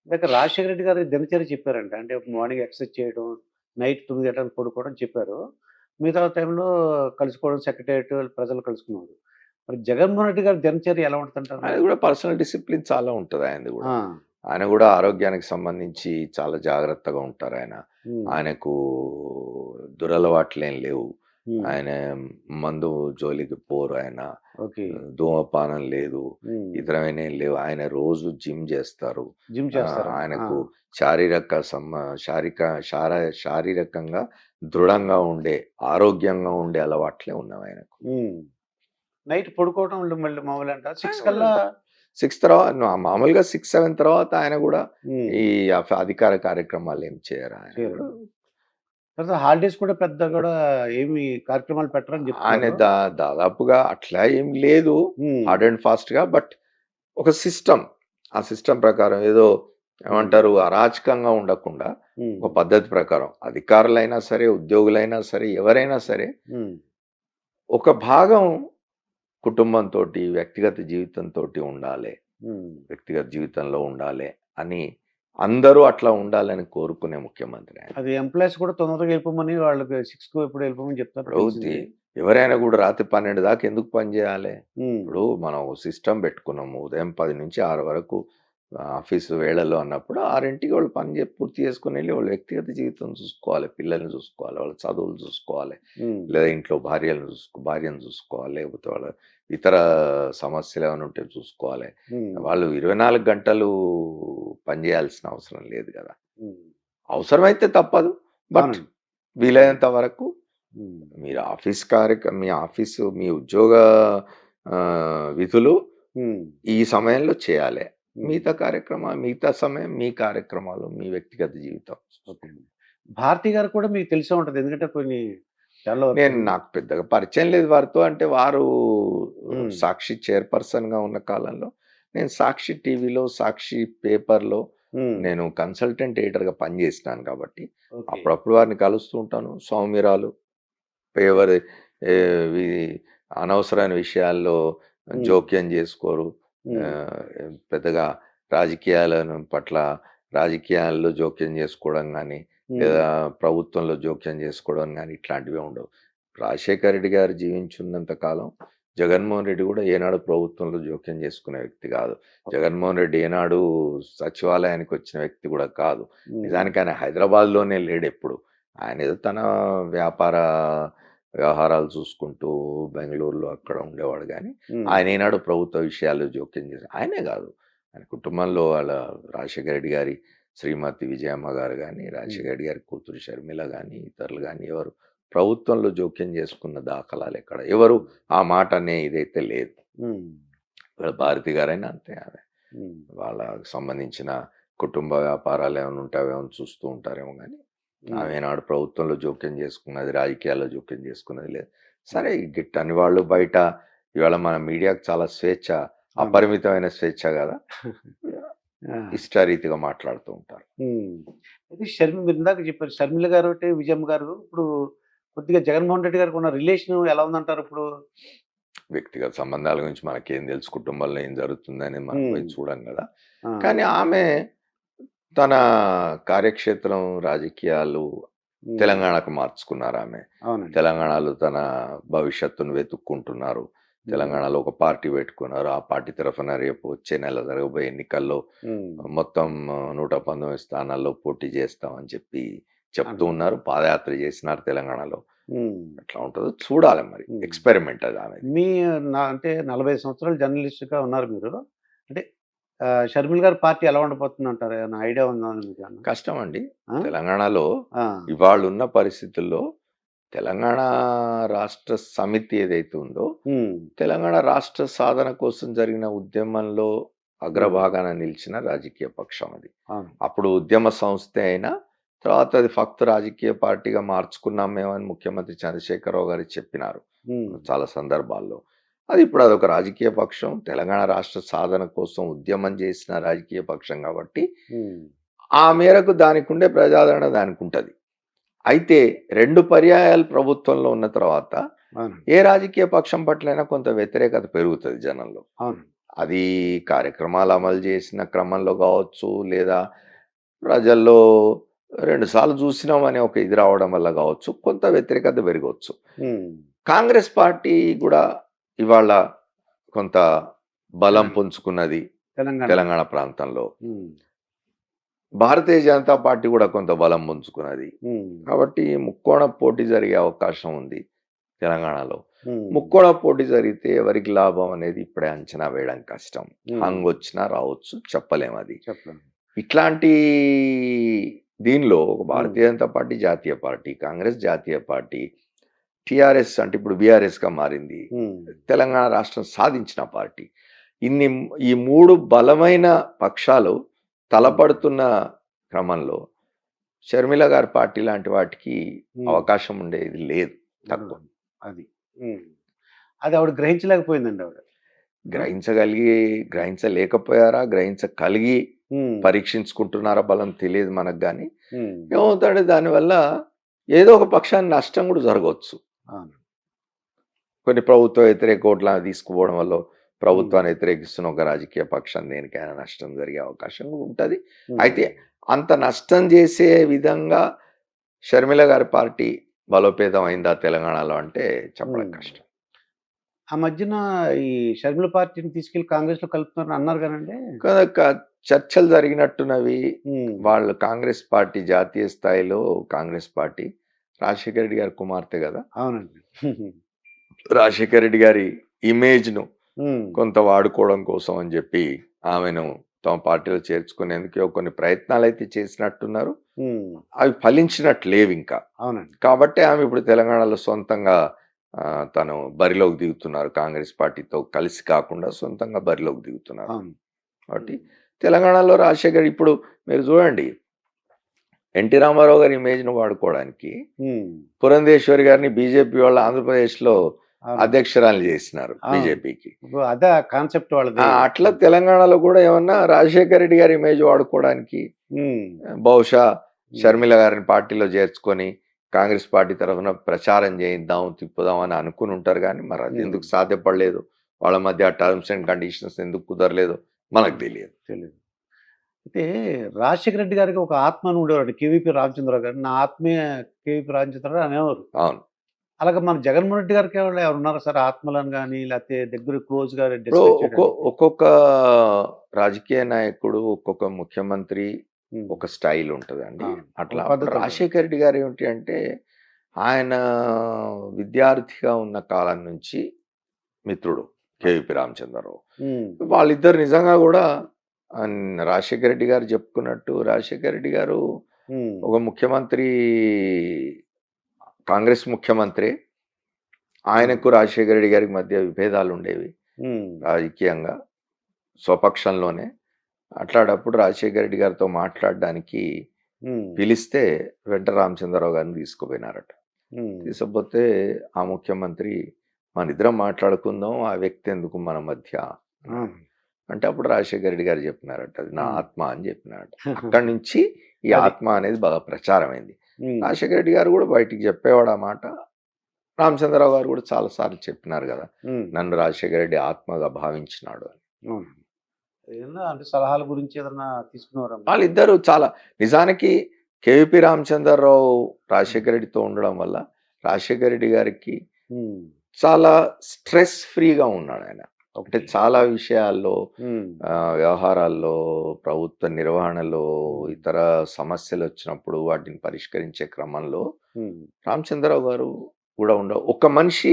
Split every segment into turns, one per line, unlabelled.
ఇందాక రాజశేఖర రెడ్డి గారి దినచర్య చెప్పారంట. అంటే మార్నింగ్ ఎక్సర్సైజ్ చేయడం, నైట్ 9 గంటలకు పడుకోవడం చెప్పారు. మిగతా టైంలో కలుసుకోవడం సెక్రటేరియట్ ప్రజలు కలుసుకున్నారు. మరి జగన్మోహన్ రెడ్డి గారి దినచర్య ఎలా ఉంటదంటారు
ఆయన
మరి?
కూడా పర్సనల్ డిసిప్లిన్ చాలా ఉంటది ఆయనది గూడా.
ఆ!
ఆయన గూడా ఆరోగ్యానికి సంబంధించి చాలా జాగ్రత్తగా ఉంటారాయన.
హ్మ్.
ఆయనకు దురలవాట్లేం లేవు.
హ్మ్.
ఆయన మందు జోలికి పోరు ఆయన.
ఓకే.
ధూమపానం లేదు.
హ్మ్.
ఇతరమైనయి లేవు. ఆయన రోజు జిమ్ జేస్తారు.
జిమ్ చేస్తారంట. ఆ!
ఆయనకు శారీరక సమ్మ శారీక శార శారీరకంగా దృఢంగా ఉండే, ఆరోగ్యంగా ఉండే అలవాట్లే ఉన్నవాయనకు.
హ్మ్. నైట్ పడుకోవడం మళ్ళీ మామూలంట.
ఆయన
6
గూడా
కల్లా
మామూలుగా 6, 7 తర్వాత ఆయన గూడా
హ్మ్.
ఈ అధికార కార్యక్రమాలేం చేయరు. ఆయన
చేయరు.
గూడా
తర్వాత హాలిడేస్ కూడా పెద్ద కూడా ఏమి కార్యక్రమాలు పెట్టరని
ఆయన
చెప్తున్నారు.
దాదాపుగా అట్లా ఏం లేదు.
హ్మ్.
హార్డ్ అండ్ ఫాస్ట్‌గా బట్ ఒక సిస్టమ్. ఆ సిస్టమ్ ప్రకారం ఏదో
హ్మ్.
ఏమంటారు అరాచకంగా ఉండకుండా
హ్మ్.
ఒక పద్ధతి ప్రకారం అధికారులైనా సరే, ఉద్యోగులైనా సరే, ఎవరైనా సరే
హ్మ్.
ఒక భాగం కుటుంబంతోటి, వ్యక్తిగత జీవితంతోటి ఉండాలే.
హ్మ్.
వ్యక్తిగత జీవితంలో ఉండాలి అని అందరూ అట్లా ఉండాలని కోరుకునే ముఖ్యమంత్రి ఆయన.
అది ఎంప్లాయీస్ కూడా తొందరగా వెళ్ళిపోమని వాళ్ళకి 6కు ఎప్పుడు వెళ్ళిపోమని చెప్తారని
ఇప్పుడు
తెలిసింది.
ఎవరైనా కూడా రాత్రి 12 దాకా ఎందుకు పని చేయాలి?
హ్మ్.
ఇప్పుడు మనం సిస్టమ్ పెట్టుకున్నాము. ఉదయం 10 నుంచి 6 వరకు ఆఫీసు వేళల్లో అన్నప్పుడు 6కి వాళ్ళు పని పూర్తి చేసుకొని వెళ్ళి వాళ్ళ వ్యక్తిగత జీవితం చూసుకోవాలి. పిల్లల్ని చూసుకోవాలి. వాళ్ళ చదువులు చూసుకోవాలి.
హ్మ్.
లేదా ఇంట్లో భార్యను చూసుకోవాలి. లేకపోతే వాళ్ళ ఇతర సమస్యలు ఏమైనా ఉంటే చూసుకోవాలి.
హ్మ్.
వాళ్ళు 24 గంటలు పని చేయాల్సిన అవసరం లేదు కదా!
హ్మ్.
అవసరమైతే తప్పదు. బట్
అవునండి. హ్మ్.
వీలైనంత వరకు
హ్మ్.
మీరు మీ ఆఫీసు మీ ఉద్యోగ విధులు
హ్మ్.
ఈ సమయంలో చేయాలే.
హ్మ్.
మిగతా సమయం మీ కార్యక్రమాలు, మీ వ్యక్తిగత జీవితం.
ఓకే అండి. భారతి గారు కూడా మీకు తెలిసే ఉంటది. ఎందుకంటే కొన్ని ఛానెల్‌లో వర్క్ చేసింది.
నాకు పెద్దగా పరిచయం లేదు వారితో. అంటే వారు
హ్మ్.
సాక్షి చైర్పర్సన్‌గా ఉన్న కాలంలో నేను సాక్షి టీవీలో, సాక్షి పేపర్‌లో
హ్మ్.
నేను కన్సల్టెంట్ ఎడిటర్‌గా పనిచేసినాను కాబట్టి,
ఓకే.
అప్పుడప్పుడు వారిని కలుస్తూ ఉంటాను. సౌమ్యురాలు.
ఓకే.
ఎవరి వి అనవసరమైన విషయాల్లో
హ్మ్.
జోక్యం చేసుకోరు.
హ్మ్.
ఆహ్, పెద్దగా పట్ల రాజకీయాల్లో జోక్యం చేసుకోవడం గానీ,
హ్మ్.
లేదా ప్రభుత్వంలో జోక్యం చేసుకోవడం గానీ, ఇట్లాంటివి ఉండవు. రాజశేఖర రెడ్డి గారు జీవించున్నంత కాలం జగన్మోహన్ రెడ్డి గూడా ఏనాడు ప్రభుత్వంలో జోక్యం చేసుకునే వ్యక్తి గాదు. జగన్మోహన్ రెడ్డి ఏనాడు సచివాలయానికొచ్చిన వ్యక్తి గూడా కాదు.
హ్మ్.
నిజానికి ఆయన హైదరాబాద్‌లోనే లేడెప్పుడు. ఆయనేదో తన వ్యాపార వ్యవహారాలు చూసుకుంటూ బెంగుళూరులో అక్కడ ఉండేవాడు గానీ,
హ్మ్.
ఆయనేనాడు ప్రభుత్వ విషయాల్లో జోక్యం ఆయనే గాదు. ఆయన కుటుంబంలో వాళ్ళ రాజశేఖర రెడ్డి గారి శ్రీమతి విజయమ్మ గారు గానీ,
హ్మ్.
రాజశేఖర రెడ్డి గారి కూతురు షర్మిల గానీ, ఇతరులు గానీ ఎవరు ప్రభుత్వంలో జోక్యం చేసుకున్న దాఖలాలెక్కడ. ఎవరు
హ్మ్.
ఆ మాట అనే ఇదైతే లేదు.
హ్మ్.
వాళ్ళ భారతి గారైనా అంతే ఆమె.
హ్మ్.
వాళ్ళకి సంబంధించిన కుటుంబ వ్యాపారాలేమైనా ఉంటే అవేమైనా చూస్తూ ఉంటారేమో గానీ,
హ్మ్.
ఆమె ఈనాడు ప్రభుత్వంలో జోక్యం చేసుకున్నది, రాజకీయాల్లో జోక్యం చేసుకున్నది లేదు.
హ్మ్.
సరే గిట్టని వాళ్ళు బయట ఇవాళ మన మీడియాకు చాలా స్వేచ్ఛ,
అవును.
అపరిమితమైన స్వేచ్ఛ గదా!
ఆ!
ఇష్టారీతిగా మాట్లాడుతూ ఉంటారు.
హ్మ్. అయితే మీరు ఇందాక చెప్పారు. 'షర్మిల' గారోటి, విజయమ్మ గారు ఇప్పుడు కొద్దిగా 'జగన్మోహన్ రెడ్డి' గారికి ఉన్న రిలేషను ఎలా ఉందంటారు ఇప్పుడు?
వ్యక్తిగత సంబంధాల గురించి మనకేం తెలుసు, కుటుంబంలో ఏం జరుగుతుందని మనం
హ్మ్.
పోయి చూడం గదా!
ఆ!
కానీ ఆమె తన కార్యక్షేత్రం రాజకీయాలు
హ్మ్.
తెలంగాణకు మార్చుకున్నారామె.
అవునండి.
తెలంగాణలో తన భవిష్యత్తును వెతుక్కుంటున్నారు.
హ్మ్.
తెలంగాణలో ఒక పార్టీ పెట్టుకున్నారు. ఆ పార్టీ తరఫున రేపు వచ్చే నెల జరగబోయే ఎన్నికల్లో
హ్మ్.
హ్మ్.
మొత్తం 119 స్థానాల్లో పోటీ చేస్తామని చెప్తూ
అంటున్నారు.
ఉన్నారు. పాదయాత్ర చేసినారు తెలంగాణలో.
హ్మ్.
ఎట్లా ఉంటదో చూడాలి మరి.
హ్మ్.
ఎక్స్‌పెరిమెంట్ అది ఆమెది.
మీ అంటే 40 సంవత్సరాలు జర్నలిస్ట్‌గా ఉన్నారు మీరు. అంటే 'షర్మిల' గారి పార్టీ ఎలా ఉండబోతుందంటారు? ఏమన్నా ఐడియా ఉందా మీకేమన్నా?
కష్టమండి.
ఆ!
తెలంగాణలో
ఆ!
ఇవాళున్న పరిస్థితుల్లో తెలంగాణ రాష్ట్ర సమితి ఏదైతే ఉందో,
హ్మ్.
తెలంగాణ రాష్ట్ర సాధన కోసం జరిగిన ఉద్యమంలో
హ్మ్.
అగ్రభాగాన నిలిచిన రాజకీయ పక్షం అది.
అవును.
అప్పుడు ఉద్యమ సంస్థే అయినా, తర్వాత అది ఫక్త్ రాజకీయ పార్టీగా మార్చుకున్నాం మేమని ముఖ్యమంత్రి చంద్రశేఖరరావు గారు చెప్పినారు.
హ్మ్.
చాలా సందర్భాల్లో. అది ఇప్పుడు అదొక రాజకీయ పక్షం. తెలంగాణ రాష్ట్ర సాధన కోసం ఉద్యమం చేసిన రాజకీయ పక్షం కాబట్టి,
హ్మ్.
ఆ మేరకు దానికుండే ప్రజాదరణ దానికుంటది. అయితే 2 పర్యాయాలు ప్రభుత్వంలో ఉన్న తర్వాత
అవునండి.
ఏ రాజకీయ పక్షం పట్లైనా కొంత వ్యతిరేకత పెరుగుతది జనంలో.
అవును.
అది కార్యక్రమాలు అమలు చేసిన క్రమంలో కావచ్చు, లేదా ప్రజల్లో 2 సార్లు చూసినాం అనే ఒక ఇది రావడం వల్ల కావచ్చు, కొంత వ్యతిరేకత పెరగొచ్చు.
హ్మ్.
కాంగ్రెస్ పార్టీ కూడా ఇవాళ కొంత బలం
తెలంగాణ.
పుంజుకున్నది
తెలంగాణ.
తెలంగాణ ప్రాంతంలో.
హ్మ్.
భారతీయ జనతా పార్టీ కూడా కొంత బలం పుంజుకున్నది.
హ్మ్.
కాబట్టి ముక్కోణ పోటీ జరిగే అవకాశం ఉంది తెలంగాణలో.
హ్మ్.
ముక్కోణ పోటీ జరిగితే ఎవరికి లాభం అనేది ఇప్పుడే అంచనా వేయడం కష్టం.
హ్మ్.
హంగ్ వచ్చినా రావచ్చు, చెప్పలేం అది.
చెప్పండి.
ఇట్లాంటి దీనిలో ఒక
హ్మ్.
భారతీయ జనతా పార్టీ జాతీయ పార్టీ, కాంగ్రెస్ జాతీయ పార్టీ, టీఆర్ఎస్ అంటే ఇప్పుడు బీఆర్ఎస్‌గా మారింది.
హ్మ్.
తెలంగాణ రాష్ట్రం సాధించిన పార్టీ. ఇన్ని ఈ 3 బలమైన పక్షాలు
హ్మ్.
తలపడుతున్న క్రమంలో షర్మిల గారి పార్టీ లాంటి వాటికి
హ్మ్.
అవకాశం ఉండేది లేదు. తక్కువ.
అది. హ్మ్. అది ఆవిడ గ్రహించలేకపోయిందండి ఆవిడ.
గ్రహించలేకపోయారా? గ్రహించగలిగి
హ్మ్.
పరీక్షించుకుంటున్నారా బలం తెలియదు మనకు గానీ,
హ్మ్.
ఏమవుతాడంటే దానివల్ల ఏదో ఒక పక్షానికి నష్టం కూడా జరగొచ్చు.
అవును.
కొన్ని ప్రభుత్వ వ్యతిరేక ఓట్ల తీసుకుపోవడం వల్లో,
హ్మ్.
ప్రభుత్వాన్ని వ్యతిరేకిస్తున్న ఒక రాజకీయ పక్షం దేనికైనా నష్టం జరిగే అవకాశం కూడా ఉంటది. అయితే
హ్మ్.
అంత నష్టం చేసే విధంగా షర్మిల గారి పార్టీ బలోపేతం అయిందా తెలంగాణలో అంటే చెప్పడం
హ్మ్.
కష్టం.
ఆ మధ్యన ఈ షర్మిల పార్టీని తీసుకెళ్ళి కాంగ్రెస్‌లో కలుపుతున్నారని అన్నారు గానండి?
కనుక చర్చలు జరిగినట్టున్నవి.
హ్మ్.
వాళ్ళు కాంగ్రెస్ పార్టీ జాతీయ స్థాయిలో కాంగ్రెస్ పార్టీ రాజశేఖర రెడ్డి గారి కుమార్తె గదా!
అవునండి.
రాజశేఖర రెడ్డి గారి ఇమేజ్‌ను
హ్మ్.
కొంత వాడుకోవడం కోసం అని జెప్పి ఆమెను తమ పార్టీలో చేర్చుకునేందుకు కొన్ని ప్రయత్నాలైతే చేసినట్టున్నారు.
హ్మ్.
అవి ఫలించినట్టు లేవింకా.
అవునండి.
కాబట్టే ఆమె ఇప్పుడు తెలంగాణలో సొంతంగా తను బరిలోకి దిగుతున్నారు. కాంగ్రెస్ పార్టీతో కలిసి కాకుండా సొంతంగా బరిలోకి దిగుతున్నారు.
అవును.
కాబట్టి
హ్మ్.
తెలంగాణలో రాజశేఖర్ ఇప్పుడు మీరు చూడండి, ఎన్టీ రామారావు గారి ఇమేజ్‌ను వాడుకోవడానికి
హ్మ్.
పురంధేశ్వరి గారిని బీజేపీ వాళ్ళు ఆంధ్రప్రదేశ్‌లో
అవును.
అధ్యక్షురాలిని చేసినారు
అవును.
బీజేపీకి.
ఇప్పుడు అదే కాన్సెప్ట్ వాళ్ళది.
అట్లా తెలంగాణలో కూడా ఏమన్నా రాజశేఖర రెడ్డి గారి ఇమేజ్ వాడుకోవడానికి
హ్మ్.
బహుశా
హ్మ్.
షర్మిల గారిని పార్టీలో చేర్చుకొని కాంగ్రెస్ పార్టీ తరఫున ప్రచారం చేయిద్దాం, తిప్పుదాం అని అనుకుని ఉంటారు గానీ, మరి అది
హ్మ్.
ఎందుకు సాధ్యపడలేదు? వాళ్ళ మధ్య టర్మ్స్ అండ్ కండిషన్స్ ఎందుకు కుదరలేదో మనకు తెలియదు.
తెలీదు. అయితే రాజశేఖర రెడ్డి గారికి ఒక ఆత్మ అని ఉండేవాడు. కేవీపీ రామచంద్రరావు గారు. నా ఆత్మీయ కేవీపీ రామచంద్రరావు అనేవారు.
అవును.
అలాగే మన జగన్మోహన్ రెడ్డి గారికి ఎవరు ఉన్నారా సార్ ఆత్మలని గాని, లేకపోతే దగ్గర క్లోజ్‌గా
ఇప్పుడు
డిస్కస్ చేయడానికి?
ఒక్కొక్క రాజకీయ నాయకుడు, ఒక్కొక్క ముఖ్యమంత్రి
హ్మ్.
ఒక స్టైల్ ఉంటదండి.
అవును. ఒక
అట్లా
పద్ధతి ఉంటది.
రాజశేఖర రెడ్డి గారు ఏమిటి అంటే, ఆయన విద్యార్థిగా ఉన్న కాలం నుంచి మిత్రుడు కేవీపీ రామచంద్రరావు.
హ్మ్.
వాళ్ళిద్దరు నిజంగా గూడా రాజశేఖర రెడ్డి గారు చెప్పుకున్నట్టు, రాజశేఖర రెడ్డి గారు
హ్మ్.
ఒక ముఖ్యమంత్రి, కాంగ్రెస్ ముఖ్యమంత్రే.
హ్మ్.
ఆయనకు రాజశేఖర రెడ్డి గారికి మధ్య విభేదాలుండేవి
హ్మ్.
రాజకీయంగా. స్వపక్షంలోనే. అట్లాటప్పుడు రాజశేఖర రెడ్డి గారితో మాట్లాడడానికి
హ్మ్.
పిలిస్తే వెంట రామచంద్రరావు గారిని తీసుకుపోయినారట.
హ్మ్.
తీసుకుపోతే ఆ ముఖ్యమంత్రి మనిద్దరం మాట్లాడుకుందాం, ఆ వ్యక్తి ఎందుకు మన మధ్య
ఆ!
అన్నాడు. అంటే అప్పుడు రాజశేఖర రెడ్డి గారు చెప్పినారట, అది నా
హ్మ్.
ఆత్మ అని చెప్పినారట. అక్కడి నుంచి ఈ
అది.
ఆత్మ అనేది బాగా ప్రచారమైంది.
హ్మ్.
రాజశేఖర రెడ్డి గారు కూడా బయటికి చెప్పేవాడు ఆ మాట. రామచంద్రరావు గారు కూడా చాలా సార్లు చెప్పినారు కదా,
హ్మ్.
నన్ను రాజశేఖర రెడ్డి ఆత్మగా భావించినాడు అని.
అవును. ఏదన్నా అంటే సలహాల గురించి ఏదన్నా తీసుకునేవారా మీరు?
వాళ్ళిద్దరూ చాలా నిజానికి కేవీపీ రామచంద్రరావు
హ్మ్.
రాజశేఖర రెడ్డితో ఉండడం వల్ల రాజశేఖర రెడ్డి గారికి
హ్మ్.
చాలా స్ట్రెస్ ఫ్రీగా ఉన్నాడాయన. అంటే
ఓకే.
చాలా విషయాల్లో
హ్మ్.
వ్యవహారాల్లో, ప్రభుత్వ నిర్వహణలో,
హ్మ్.
ఇతర సమస్యలొచ్చినప్పుడు వాటిని పరిష్కరించే క్రమంలో
హ్మ్.
రామచంద్రరావు గారు కూడా ఒక మనిషి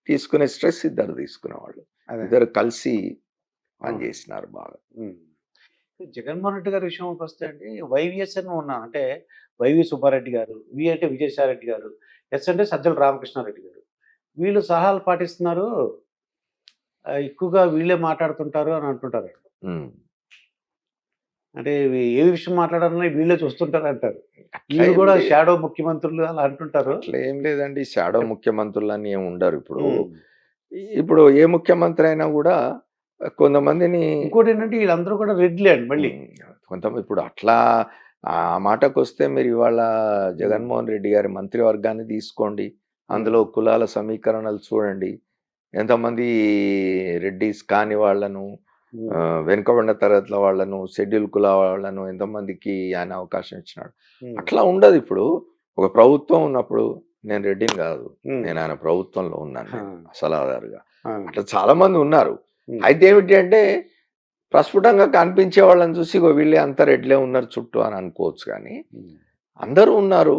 తీసుకునే స్ట్రెస్ ఇద్దరు తీసుకునేవాళ్ళు.
అదే.
ఇద్దరు కలిసి
అవును.
పనిచేసినారు బాగా.
హ్మ్. జగన్మోహన్ రెడ్డి గారి విషయంకొస్తే అండి వైవీఎస్ అని ఉన్నారు. అంటే వైవి సుబ్బారెడ్డి గారు, వి అంటే విజయసాయిరెడ్డి గారు, ఎస్ అంటే సజ్జల రామకృష్ణారెడ్డి గారు. వీళ్ళు సలహాలు పాటిస్తున్నారు. ఎక్కువగా వీళ్ళే మాట్లాడుతుంటారు అని అంటుంటారు.
హ్మ్.
అంటే ఏ విషయం మాట్లాడాలన్నా వీళ్ళే చూస్తుంటారంటారు.
అట్లా
వీళ్ళు
ఏం
గూడా
లే
షాడో ముఖ్యమంత్రులు అలా అంటుంటారు.
అట్లా ఏం లేదండి. షాడో
చెప్
ముఖ్యమంత్రులని ఏమి ఉండరు ఇప్పుడు.
హ్మ్.
ఇప్పుడు ఏ ముఖ్యమంత్రి అయినా గూడా కొంతమందిని
ఇంకోటేంటంటే ఈళ్ళందరూ కూడా రెడ్లే అండి మళ్ళీ.
హ్మ్. ఇప్పుడు అట్లా ఆ మాటకొస్తే మీరు ఇవాళ
హ్మ్.
జగన్మోహన్ రెడ్డి గారి మంత్రివర్గాన్ని తీసుకోండి.
హ్మ్.
అందులో కులాల సమీకరణలు చూడండి. ఎంతమంది రెడ్డీస్ కాని వాళ్ళను, వెనుకబడిన తరగతుల వాళ్ళను, షెడ్యూల్ కుల వాళ్ళను ఎంతమందికి ఆయన అవకాశం ఇచ్చినాడు. అట్లా ఉండదు. ఇప్పుడు ఒక ప్రభుత్వం ఉన్నప్పుడు నేను రెడ్డిని కాదు, నేను ఆయన ప్రభుత్వంలో ఉన్నాను సలహాదారుగా. అట్లా చాలా మంది ఉన్నారు. అయితే ఏమిటి అంటే ప్రస్ఫుటంగా కనిపించే వాళ్ళని చూసి వీళ్ళే అంత రెడ్లే ఉన్నారు చుట్టూ అని అనుకోవచ్చు. కానీ అందరూ ఉన్నారు.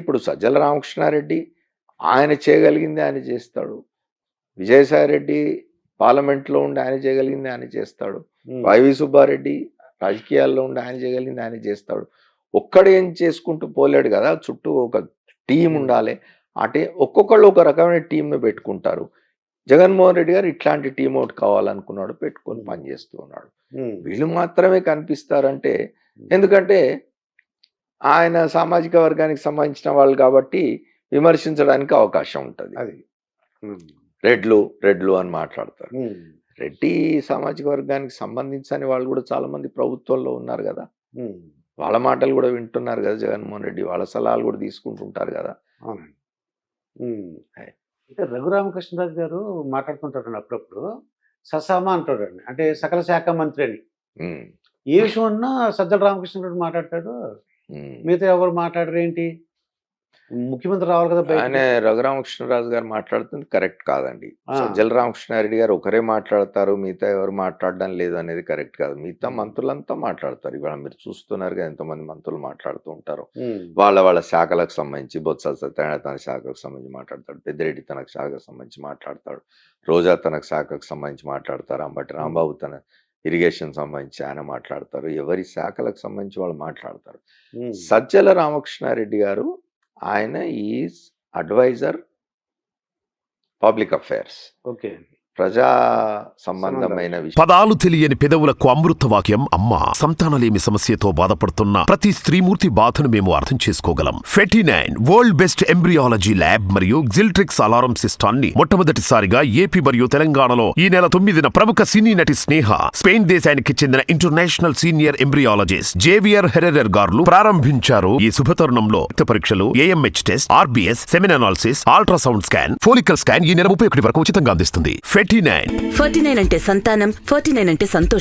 ఇప్పుడు సజ్జల రామకృష్ణారెడ్డి ఆయన చేయగలిగింది ఆయన చేస్తాడు. విజయసాయి రెడ్డి పార్లమెంట్లో ఉండి ఆయన చేయగలిగింది ఆయన చేస్తాడు. వైవి సుబ్బారెడ్డి రాజకీయాల్లో ఉండి ఆయన చేయగలిగింది ఆయన చేస్తాడు. ఒక్కడు ఏం చేసుకుంటూ పోలేడు కదా, చుట్టూ ఒక టీం ఉండాలి. ఒక్కొక్కళ్ళు ఒక రకమైన టీంను పెట్టుకుంటారు. జగన్మోహన్ రెడ్డి గారు ఇట్లాంటి టీం ఒకటి కావాలనుకున్నాడు, పెట్టుకొని పనిచేస్తూ ఉన్నాడు. వీళ్ళు మాత్రమే కనిపిస్తారంటే, ఎందుకంటే ఆయన సామాజిక వర్గానికి సంబంధించిన వాళ్ళు కాబట్టి విమర్శించడానికి అవకాశం ఉంటుంది. అది రెడ్లు అని మాట్లాడతారు. రెడ్డి సామాజిక వర్గానికి సంబంధించని వాళ్ళు కూడా చాలా మంది ప్రభుత్వంలో ఉన్నారు కదా, వాళ్ళ మాటలు కూడా వింటున్నారు కదా జగన్మోహన్ రెడ్డి, వాళ్ళ సలహాలు కూడా తీసుకుంటుంటారు కదా.
అంటే రఘురామకృష్ణరాజు గారు మాట్లాడుతుంటారండి అప్పుడప్పుడు, ససామా అంటాడండి, అంటే సకల శాఖ మంత్రి అని. ఏ విషయం అన్నా సజ్జల రామకృష్ణరాజు మాట్లాడతాడు, మిగతా ఎవరు మాట్లాడరు ఏంటి? ముఖ్యమంత్రి రావాలి కదా.
ఆయన రఘురామకృష్ణరాజు గారు మాట్లాడుతుంది కరెక్ట్ కాదండి. సజ్జల రామకృష్ణారెడ్డి గారు ఒకరే మాట్లాడతారు, మిగతా ఎవరు మాట్లాడడం లేదు అనేది కరెక్ట్ కాదు. మిగతా మంత్రులంతా మాట్లాడతారు. ఇవాళ మీరు చూస్తున్నారు కదా ఎంతమంది మంత్రులు మాట్లాడుతూ ఉంటారు. వాళ్ళ శాఖలకు సంబంధించి బొత్స సత్యనారాయణ తన శాఖకు సంబంధించి మాట్లాడతాడు, పెద్దిరెడ్డి తన శాఖకు సంబంధించి మాట్లాడతాడు, రోజా తన శాఖకు సంబంధించి మాట్లాడతారు, అంబటి రాంబాబు తన ఇరిగేషన్ సంబంధించి ఆయన మాట్లాడతారు. ఎవరి శాఖలకు సంబంధించి వాళ్ళు మాట్లాడతారు. సజ్జల రామకృష్ణారెడ్డి గారు ఆయన is adviser public affairs.
Okay,
ప్రజా సంబంధమైన
పదాలు తెలియని పెదవులకు అమృత వాక్యం అమ్మ. సంతానలేమి సమస్యతో బాధపడుతున్న ప్రతి స్త్రీమూర్తి బాధను మేము అర్థం చేసుకోగలం. ఫెటినైన్ వరల్డ్ బెస్ట్ ఎంబ్రియాలజీ ల్యాబ్ మరియు జిల్ట్రిక్స్ అలారం సిస్టాన్ని మొట్టమొదటిసారిగా ఏపీ మరియు తెలంగాణలో ఈ నెల 9న ప్రముఖ సినీ నటి స్నేహ, స్పెయిన్ దేశానికి చెందిన international senior embryologist Javier Herrera గారు ప్రారంభించారు. ఈ శుభతరుణంలో రక్త పరీక్షలు, AMH test, RBS, సెమిన్ analysis, ultrasound scan, follicle scan ఈ నెల 31 వరకు ఉచితంగా అందిస్తుంది. 49
49 అంటే సంతానం, 49 అంటే సంతోషం.